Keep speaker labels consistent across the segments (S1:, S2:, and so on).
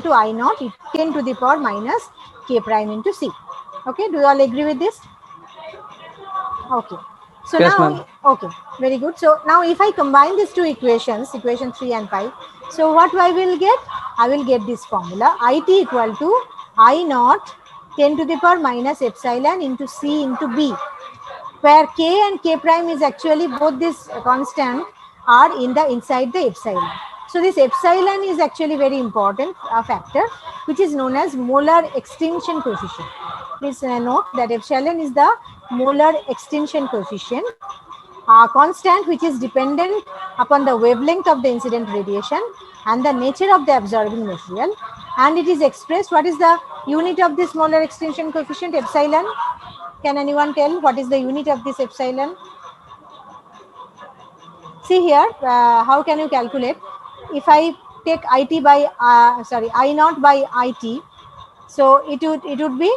S1: to I naught 10 to the power minus k prime into c. Okay, do you all agree with this? Okay. So
S2: Yes, ma'am.
S1: now, okay, very good. So now if I combine these two equations, equation 3 and 5, so what I will get? I will get this formula, IT equal to I naught 10 to the power minus epsilon into C into B, where K and K prime is actually both this constant are in the inside the epsilon. So this epsilon is actually very important factor, which is known as molar extinction coefficient. Please note that epsilon is the molar extinction coefficient, constant which is dependent upon the wavelength of the incident radiation and the nature of the absorbing material, and it is expressed. What is the unit of this molar extinction coefficient? Epsilon. Can anyone tell what is the unit of this epsilon? See here, how can you calculate? If I take IT by I naught by IT, so it would be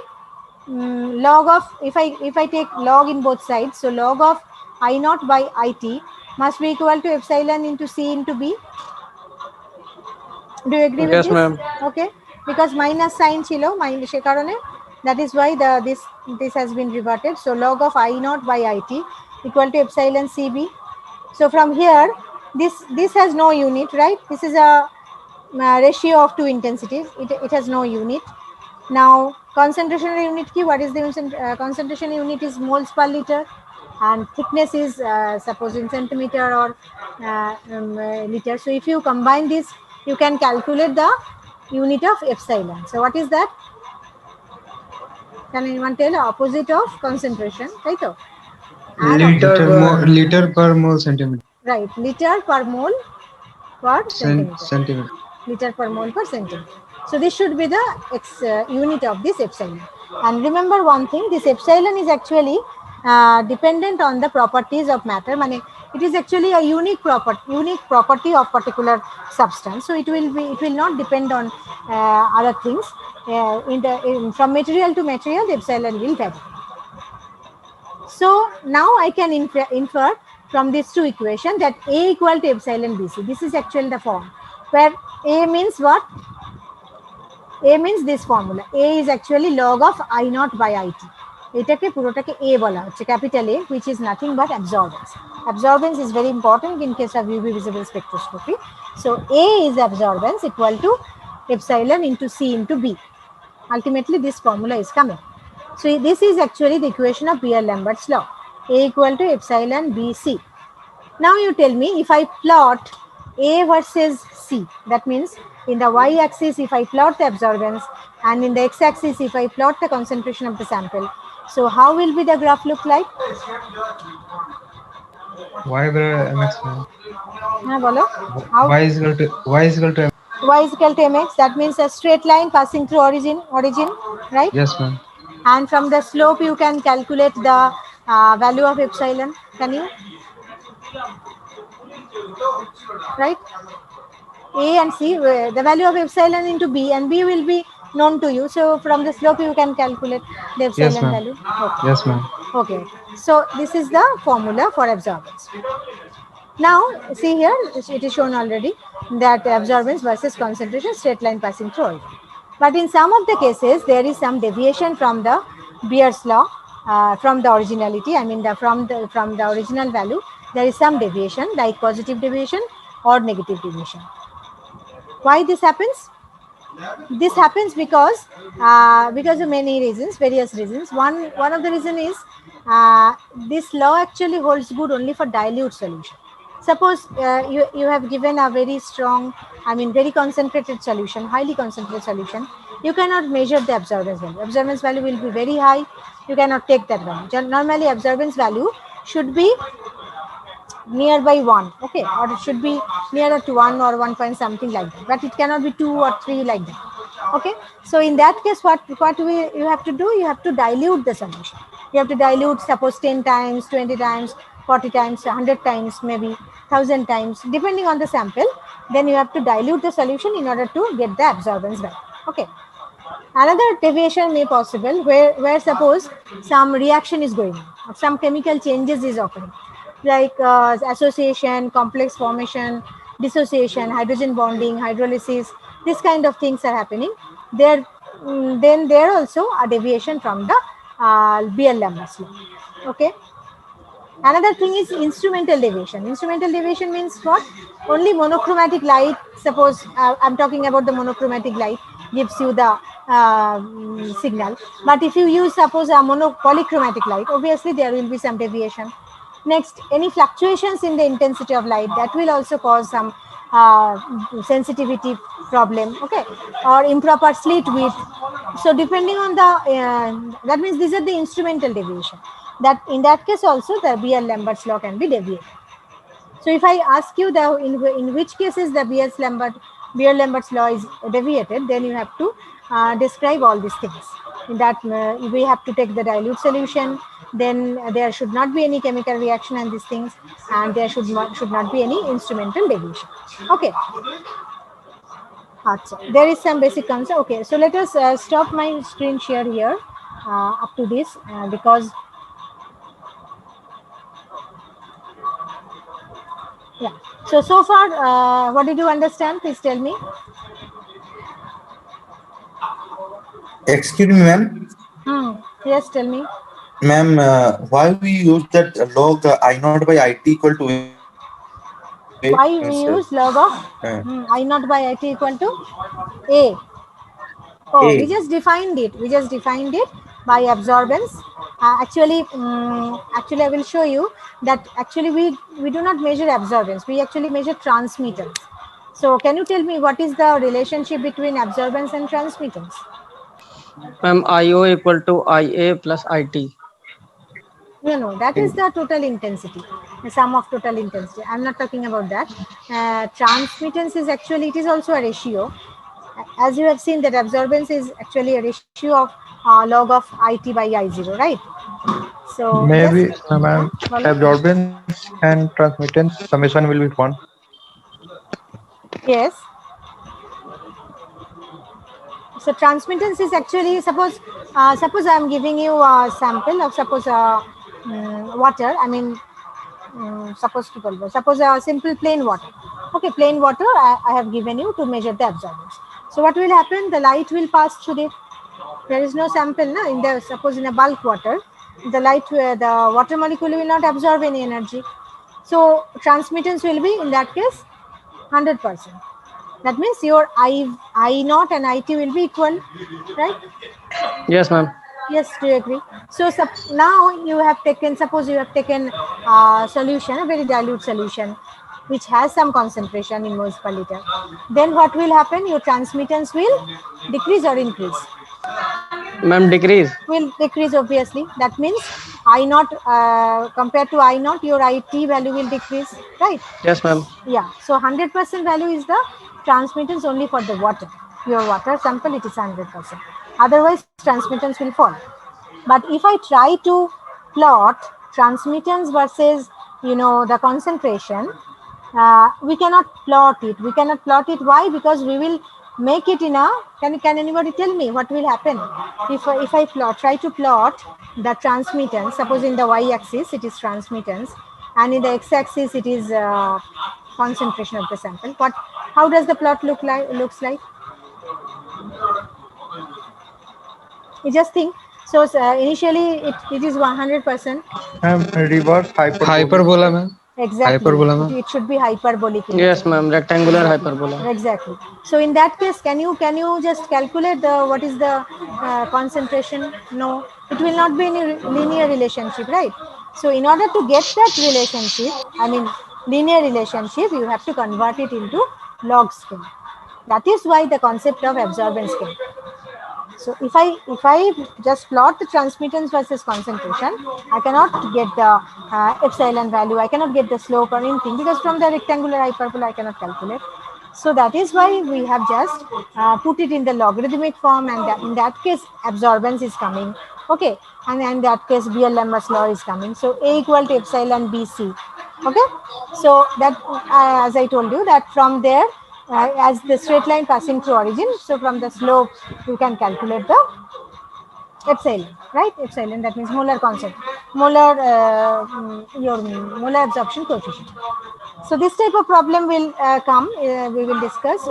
S1: log of, if I take log in both sides, so log of I naught by IT must be equal to epsilon into C into B. Do you agree with
S2: Yes,
S1: this?
S2: ma'am.
S1: Okay, because minus sign chilo minus সে কারণে, that is why this has been reverted. So log of I naught by IT equal to epsilon CB. So from here, this has no unit, right? This is a ratio of two intensities. It has no unit. Now concentration unit key, what is the concentration unit is moles per liter, and thickness is suppose in centimeter or liter. So if you combine this, you can calculate the unit of epsilon. So what is that? Can anyone tell? Opposite of concentration, right? And
S3: Liter per mole centimeter.
S1: right, liter per mole per centimeter.
S3: Centimeter.
S1: Liter per mole per centimeter. So this should be the unit of this epsilon. And remember one thing, this epsilon is actually dependent on the properties of matter. It is actually a unique property of particular substance. So it will not depend on other things. From material to material, the epsilon will vary. So now I can infer from these two equations that A equal to epsilon BC. This is actually the form where A means what? A means this formula. A is actually log of I naught by IT. এটাকে পুরোটাকে A বলা হচ্ছে, capital A, which is nothing but absorbance. Absorbance is very important in case of UV visible spectroscopy. So A is absorbance equal to epsilon into C into B. Ultimately, this formula is coming. So this is actually the equation of Beer-Lambert's law. A equal to epsilon BC. Now you tell me, if I plot A versus C, that means in the y-axis if I plot the absorbance and in the x-axis if I plot the concentration of the sample, so how will be the graph look like?
S3: Y by mx.
S1: Bolo. How?
S3: Y is equal to
S1: Y is equal to mx. That means a straight line passing through origin, right?
S3: yes, ma'am.
S1: And from the slope you can calculate the value of epsilon. Can you? Right? A and C, the value of epsilon into B, and B will be known to you. So from the slope you can calculate the epsilon
S3: Yes, ma'am.
S1: value. Okay.
S3: Yes, ma'am.
S1: Okay. So this is the formula for absorbance. Now see here, it is shown already that absorbance versus concentration, straight line passing through it. But in some of the cases there is some deviation from the Beer's law, from the originality. I mean from the original value there is some deviation, like positive deviation or negative deviation. Why this happens? This happens because of many reasons, various reasons. One of the reason is this law actually holds good only for dilute solution. Suppose you have given a very strong, very concentrated solution, highly concentrated solution. You cannot measure the absorbance value. Absorbance value will be very high. You cannot take that value. Normally absorbance value should be nearby 1, okay, or it should be nearer to 1 or 1 point something like that, but it cannot be 2 or 3 like that. Okay, so in that case what you have to do, you have to dilute the solution. You have to dilute, suppose 10 times, 20 times, 40 times, 100 times, maybe 1000 times, depending on the sample. Then you have to dilute the solution in order to get the absorbance value. Okay, another deviation may possible where suppose some reaction is going on, or some chemical changes is occurring, like association, complex formation, dissociation, hydrogen bonding, hydrolysis, This kind of things are happening. There, then there also a deviation from the Beer-Lambert's law. Okay. Another thing is instrumental deviation. Instrumental deviation means what? Only monochromatic light. Suppose I'm talking about the monochromatic light gives you the signal. But if you use suppose a polychromatic light, obviously there will be some deviation. Next, any fluctuations in the intensity of light, that will also cause some sensitivity problem, okay, or improper slit width. So depending on the, that means these are the instrumental deviation. That in that case also the Beer-Lambert's law can be deviated. So if I ask you the in which cases the Beer-Lambert's law is deviated, then you have to describe all these things. In that we have to take the dilute solution. Then there should not be any chemical reaction and these things, and there should not be any instrumental deviation. Okay. There is some basic concept. Okay, so let us stop my screen share here up to this because yeah. So far, what did you understand? Please tell me.
S2: Excuse me, ma'am.
S1: Yes, tell me.
S2: Ma'am, why we use that log I naught by IT equal to A?
S1: Why we use log of I naught by IT equal to A? Oh,
S2: A.
S1: we just defined it. We just defined it by absorbance. Actually, I will show you that actually we do not measure absorbance. We actually measure transmittance. So, can you tell me what is the relationship between absorbance and transmittance?
S4: IO equal to IA plus IT.
S1: No, that is the total intensity, the sum of total intensity. I'm not talking about that. Transmittance is actually, it is also a ratio. As you have seen that absorbance is actually a ratio of log of IT by I0, right? So
S3: Maybe,
S1: just,
S3: ma'am,
S1: follow.
S3: absorbance and transmittance summation will be 1.
S1: Yes. So transmittance is actually, suppose I am giving you a sample of suppose water. I mean, suppose a simple plain water. Okay, plain water I have given you to measure the absorbance. So what will happen? The light will pass through it. There is no sample, no? In the suppose in a bulk water, the the water molecule will not absorb any energy. So transmittance will be in that case 100%. That means your I naught and IT will be equal, right?
S4: Yes, ma'am.
S1: Yes, do you agree? So now you have taken, suppose you have taken solution, a very dilute solution, which has some concentration in moles per liter. Then what will happen? Your transmittance will decrease or increase?
S4: Ma'am, decrease.
S1: Will decrease, obviously. That means I naught compared to I naught, your IT value will decrease, right?
S4: Yes, ma'am.
S1: Yeah. So 100% value is the transmittance only for the water. Your water sample, it is 100%. Otherwise, transmittance will fall. But if I try to plot transmittance versus, the concentration, we cannot plot it. We cannot plot it. Why? Because we will make it in a, can anybody tell me what will happen? If I try to plot the transmittance, suppose in the y-axis it is transmittance, and in the x-axis it is concentration of the sample. How does the plot looks like? You just think. So initially it is 100%.
S3: Reverse hyperbola.
S5: Hyperbola, ma'am.
S1: Exactly.
S5: Hyperbola, ma'am.
S1: It should be hyperbolic.
S4: Yes, ma'am. Rectangular
S1: Exactly.
S4: hyperbola.
S1: Exactly. So in that case, can you just calculate what is the concentration? No, it will not be any linear relationship, right? So in order to get that relationship, I mean linear relationship, you have to convert it into log scale. That is why the concept of absorbance came. So if I just plot the transmittance versus concentration, I cannot get the epsilon value. I cannot get the slope or anything because from the rectangular hyperbola I cannot calculate. So that is why we have just put it in the logarithmic form, and in that case absorbance is coming. Okay, and in that case Beer-Lambert's law is coming. So A equal to epsilon BC. Okay, so that as I told you that from there as the straight line passing through origin, so from the slope you can calculate the epsilon, right? Epsilon, that means molar concept, your molar absorption coefficient. So this type of problem will come. We will discuss.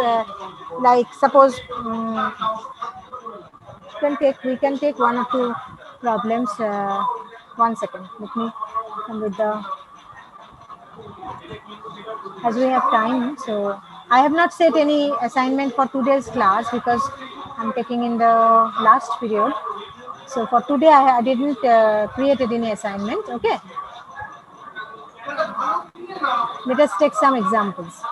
S1: Like suppose we can take one or two problems. 1 second. Let me come with the, as we have time. So I have not set any assignment for today's class because I'm taking in the last period. So for today, I didn't created any assignment. Okay. Let us take some examples.